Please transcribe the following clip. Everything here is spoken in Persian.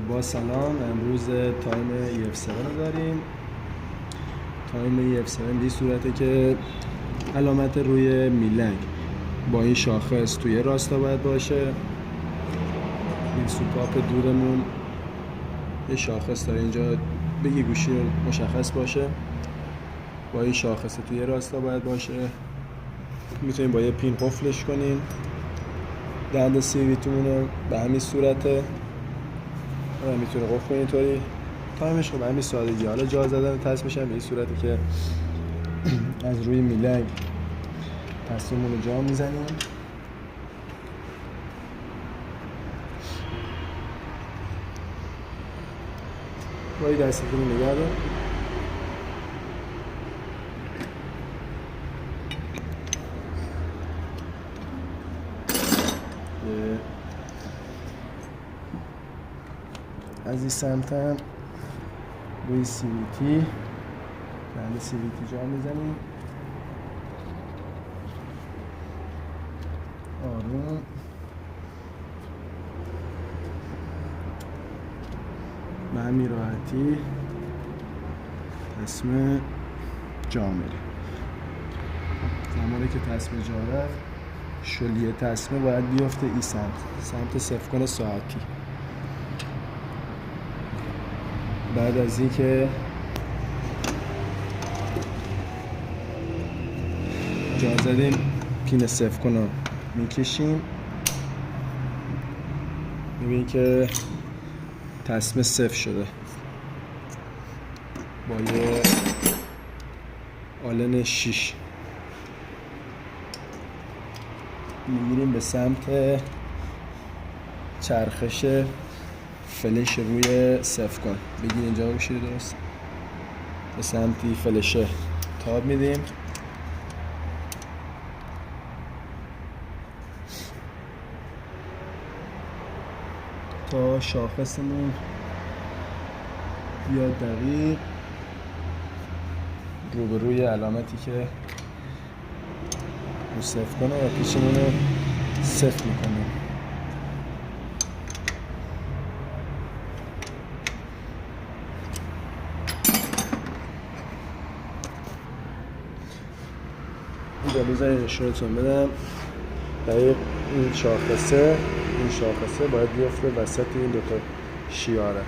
با سلام، امروز تایم EF7 رو داریم. تایم EF7 به صورته که علامت روی میلنگ با این شاخص توی راستا باید باشه. این سوپاپ دورمون یه شاخص داره اینجا به یه گوشی مشخص باشه، با این شاخص توی راستا باید باشه. میتونیم با یه پین قفلش کنیم. دند سیویتون رو به همین صورته میتونه قفل کنید اینطوری. تایمش به همین سادگی. حالا جا زدن تصمیمش هم به این صورتی که از روی میلنگ تصمیمون رو جا میزنیم. با این دستتون رو نگه دار. از این سمت هم روی CVT بند CVT جا میزنیم. آروم به همین راحتی تصمیم جا میره. زمانی که تصمیم جا رفت، شلیه تصمیم باید بیفته این سمت صفر ساعتی. بعد از این که جا زدیم، پین صفر کنو میکشیم. میبینید که تصمیم صفر شده. با یه آلن 6 میگیریم به سمت چرخش فلش روی صفر کن. بگیر اینجا بشید درست. به سمتی فلشه تاب میدیم. تا شاخصمون بیاد دقیق روبروی علامتی که رو صفر کنه و پیشمون رو صفر میکنیم. اینجا بذارید نشونتون بدم دقیق این شاخصه باید بیفته وسط این دوتا شیاره.